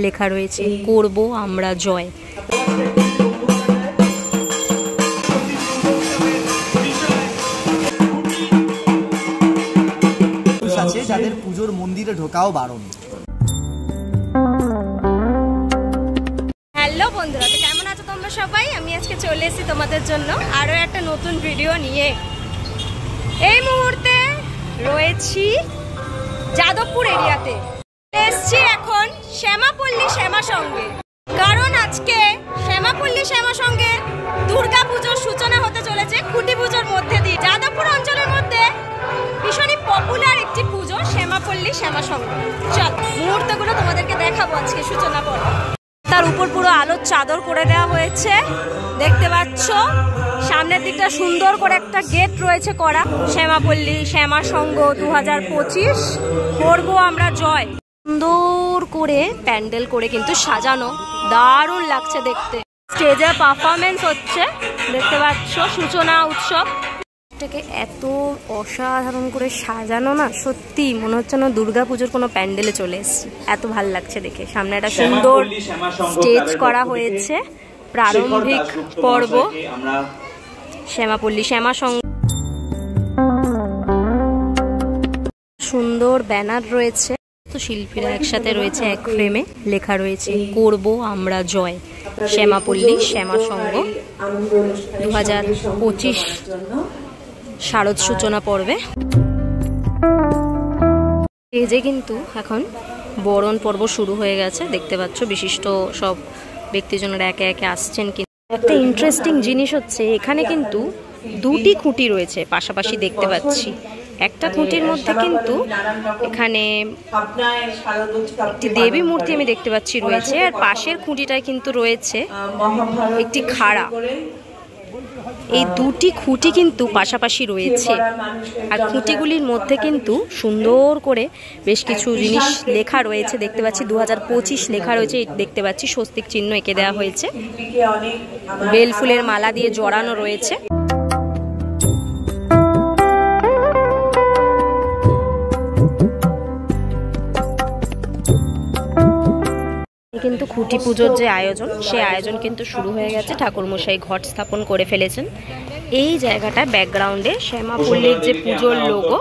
লেখা রয়েছে করব আমরা জয়। যাদের পুজোর মন্দিরে ঢোকাও বারণ। হ্যালো বন্ধুরা, তো কেমন আছো তোমরা সবাই? আমি আজকে চলে এসেছি তোমাদের জন্য আরও একটা নতুন ভিডিও নিয়ে। এই মুহূর্তে রয়েছি যাদবপুর এরিয়াতে, এসছি এখন শ্যামাপল্লী শ্যামা সঙ্গে, কারণ আজকে শ্যামাপল্লী শ্যামা সঙ্গে দুর্গা পুজোর সূচনা হতে চলেছে খুঁটি পুজোর মধ্যে দিয়ে। যাদবপুর অঞ্চলের মধ্যে ভীষণই পপুলার একটি পুজো শ্যামাপল্লী শ্যামা সঙ্গ। চল মুহূর্তগুলো তোমাদেরকে দেখাবো আজকে সূচনা পর্ব। তার উপর পুরো আলোর চাদর করে দেওয়া হয়েছে, দেখতে পাচ্ছ। সামনের দিকটা সুন্দর করে একটা গেট রয়েছে করা। শ্যামাপল্লী শ্যামা সংঘ 2025 করব আমরা জয়। সুন্দর করে প্যান্ডেল করে কিন্তু সাজানো, দারুণ লাগছে দেখতে। স্টেজে পারফরমেন্স হচ্ছে, দেখতে পাচ্ছ, সূচনা উৎসব। এটাকে এত অসাধারণ করে সাজানো না, সত্যি মনে হচ্ছে না দুর্গা পুজোর কোনো প্যান্ডেলে চলে এসেছি। এত ভাল লাগছে দেখে। সামনে একটা সুন্দর স্টেজ করা হয়েছে, প্রারম্ভিক পর্ব শ্যামাপল্লী শ্যামা সংঘ। সুন্দর ব্যানার রয়েছে, তো শিল্পীরা একসাথে রয়েছে এক ফ্রেমে। লেখা রয়েছে করব আমরা জয়, শ্যামাপল্লী শ্যামা সংঘ 2025 শারদ সূচনা পর্বে। স্টেজে কিন্তু এখন বরণ পর্ব শুরু হয়ে গেছে, দেখতে পাচ্ছ। বিশিষ্ট সব ব্যক্তিজনেরা একে একে আসছেন। কিন্তু একটা ইন্টারেস্টিং জিনিস হচ্ছে, এখানে কিন্তু দুটি খুঁটি রয়েছে পাশাপাশি, দেখতে পাচ্ছি। একটা খুঁটির মধ্যে কিন্তু এখানে একটি দেবী মূর্তি আমি দেখতে পাচ্ছি রয়েছে, আর পাশের খুঁটিটায় কিন্তু রয়েছে একটি খাড়া। এই দুটি খুঁটি কিন্তু পাশাপাশি রয়েছে, আর খুঁটিগুলির মধ্যে কিন্তু সুন্দর করে বেশ কিছু জিনিস লেখা রয়েছে, দেখতে পাচ্ছি। 2025 লেখা রয়েছে, দেখতে পাচ্ছি। স্বস্তিক চিহ্ন এঁকে দেওয়া হয়েছে, বেল ফুলের মালা দিয়ে জড়ানো রয়েছে। কিন্তু খুঁটি পুজোর যে আয়োজন, সেই আয়োজন কিন্তু শুরু হয়ে গেছে। ঠাকুরমশাই ঘট স্থাপন করে ফেলেছেন। এই জায়গাটা ব্যাকগ্রাউন্ডে শ্যামাপল্লীর যে পুজোর লোগো,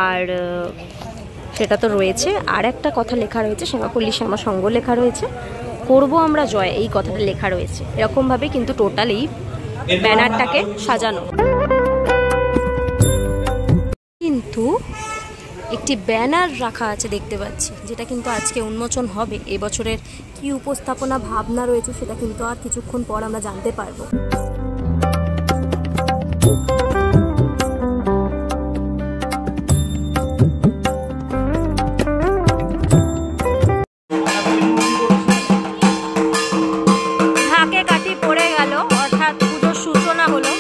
আর সেটা তো রয়েছে। আর একটা কথা লেখা রয়েছে, শ্যামাপল্লী শ্যামা সংঘ লেখা রয়েছে, করব আমরা জয়, এই কথাটা লেখা রয়েছে। এরকমভাবে কিন্তু টোটাল এই ব্যানারটাকে সাজানো। কিন্তু একটি ব্যানার রাখা আছে, দেখতে পাচ্ছি, যেটা কিন্তু আজকে উন্মোচন হবে। এবছরের কি উপস্থাপনা ভাবনা রয়েছে সেটা কিন্তু আর কিছুক্ষণ পর আমরা জানতে পারবো। ঢাকে কাঠি পড়ে গেল, অর্থাৎ পুজোর সূচনা হলো।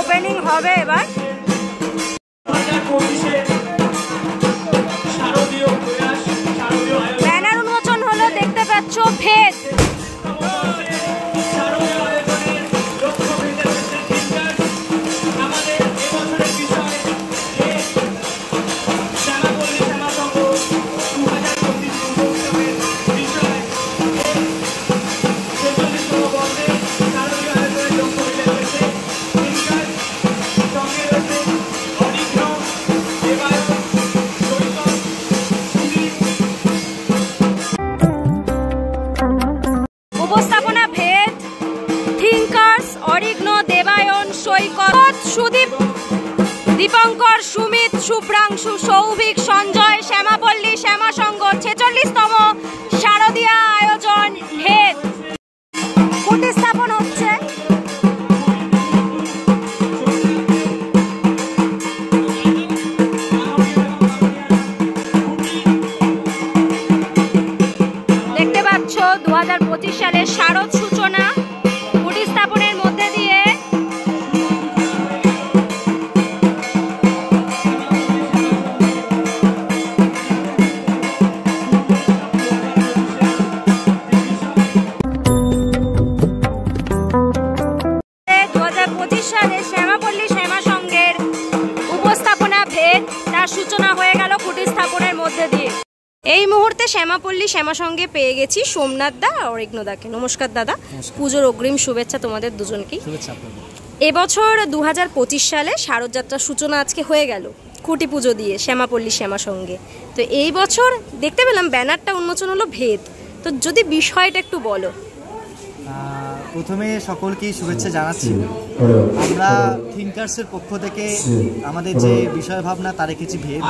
ওপেনিং হবে এবার। ব্যানার উন্মোচন হলো, দেখতে পাচ্ছ। ভেদ উপস্থাপনা ভেদ, থিঙ্কার্স, অরিগ্নো, দেবায়ন, সৈকত, সুদীপ, দীপঙ্কর, সুমিত, শুভ্রাংশু, সৌভিক, সঞ্জয়। শ্যামাপল্লী শ্যামা সংঘ 46তম শারদীয়া আয়োজন ভেদ। খুঁটি স্থাপন হচ্ছে। দেখতে পাচ্ছ 2025 সালের শারদ সূচনা। শ্যামাপল্লী শ্যামা সঙ্গে পেয়ে গেছি সোমনাথ দা আর অরিঘ্নদাকে। নমস্কার দাদা, পুজোর অগ্রিম শুভেচ্ছা তোমাদের দুজনকেই। এবছর 2025 সালে শারদযাত্রার সূচনা আজকে হয়ে গেল খুঁটি পুজো দিয়ে শ্যামাপল্লী শ্যামা সঙ্গে। তো এই বছর দেখতে পেলাম ব্যানারটা উন্মোচন হলো ভেদ, তো যদি বিষয়টা একটু বলো। প্রথমে সকলকেই শুভেচ্ছা জানাচ্ছি। আমরা থিঙ্কার্সের পক্ষ থেকে আমাদের যে বিষয় ভাবনা তা রেখেছি ভেদ,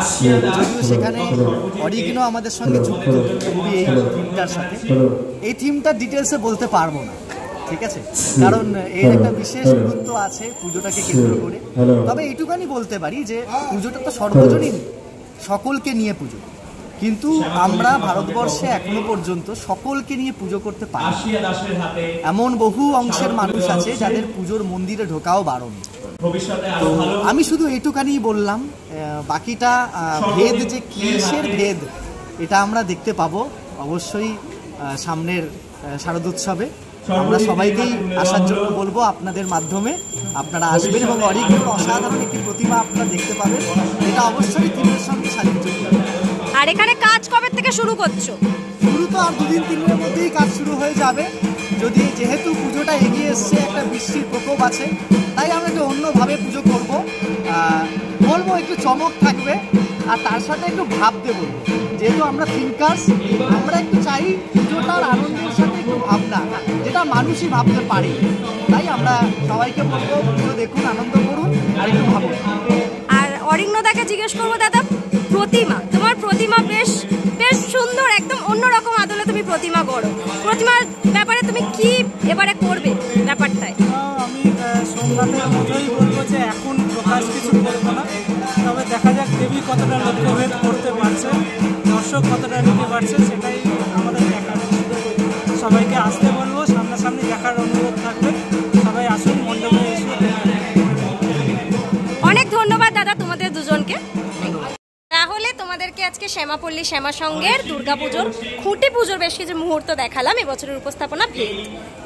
যদিও সেখানে অরিঘ্ন আমাদের সঙ্গে যুক্ত খুবই এই থিমটার সাথে। এই থিমটার ডিটেলসে বলতে পারবো না, ঠিক আছে, কারণ এর একটা বিশেষ গুরুত্ব আছে পুজোটাকে কেন্দ্র করে। তবে এইটুখানি বলতে পারি যে পুজোটা তো সর্বজনীন, সকলকে নিয়ে পুজো, কিন্তু আমরা ভারতবর্ষে এখনো পর্যন্ত সকলকে নিয়ে পুজো করতে পারি। এমন বহু অংশের মানুষ আছে যাদের পুজোর মন্দিরে ঢোকাও বারণ। তো আমি শুধু এইটুখানি বললাম, বাকিটা ভেদ যে কিসের ভেদ এটা আমরা দেখতে পাবো অবশ্যই সামনের শারদোৎসবে। আমরা সবাইকেই আসার জন্য বলবো আপনাদের মাধ্যমে, আপনারা আসবেন এবং অরিঘ্নের অসাধারণ একটি প্রতিমা আপনারা দেখতে পাবেন। এটা অবশ্যই থিমের সঙ্গে সাযুজ্য। আর এখানে কাজ কবে থেকে শুরু করছো? শুরু তো আর 2-3 দিনের মধ্যেই কাজ শুরু হয়ে যাবে, যেহেতু পুজোটা এগিয়ে এসছে, একটা বৃষ্টির প্রকোপ আছে, তাই আমরা একটু অন্যভাবে পুজো করবো। বলবো একটু চমক থাকবে আর তার সাথে একটু ভাবতে বলবো, যেহেতু আমরা থিঙ্কার্স, আমরা একটু চাই পুজোটার আনন্দের সাথে একটু ভাবনা, যেটা মানুষই ভাবতে পারে। তাই আমরা সবাইকে বলবো পুজো দেখুন, আনন্দ করুন আর একটু ভাবুন। আর অরিঘ্নদাকে জিজ্ঞেস করবো, দাদা প্রতিমা, তোমার প্রতিমা বেশ বেশ সুন্দর, একদম অন্যরকম আদলে তুমি প্রতিমা করো। প্রতিমার ব্যাপারে তুমি কি এবারে করবে ব্যাপারটায়? আমি সোমনাথের মতোই বলবো যে এখন প্রকাশ কিছু করবো না, তবে দেখা যাক দেবী কতটা লক্ষ্যভেদ করতে পারছে, দর্শক কতটা নিতে পারছে, সেটাই আমাদের দেখার। সবাইকে আসতে বলবো, সামনাসামনি দেখার অনুরোধ থাকবে, সবাই আসুন, মণ্ডপে এসে। অনেক ধন্যবাদ দাদা তোমাদের দুজনকে। তাহলে তোমাদেরকে আজকে শ্যামাপল্লী শ্যামা সঙ্গের দুর্গাপুজোর খুঁটি পুজোর বেশ কিছু মুহূর্ত দেখালাম। এবছরের উপস্থাপনা ভেদ,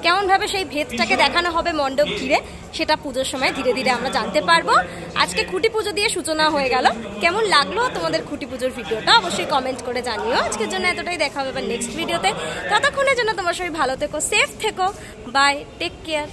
কেমনভাবে সেই ভেদটাকে দেখানো হবে মণ্ডপ ঘিরে, সেটা পুজোর সময় ধীরে ধীরে আমরা জানতে পারবো। আজকে খুঁটি পুজো দিয়ে সূচনা হয়ে গেল। কেমন লাগলো তোমাদের খুঁটি পুজোর ভিডিওটা অবশ্যই কমেন্ট করে জানিও। আজকের জন্য এতটাই, দেখা হবে এবার নেক্সট ভিডিওতে। ততক্ষণের জন্য তোমরা সবাই ভালো থেকো, সেফ থেকো, বাই, টেক কেয়ার।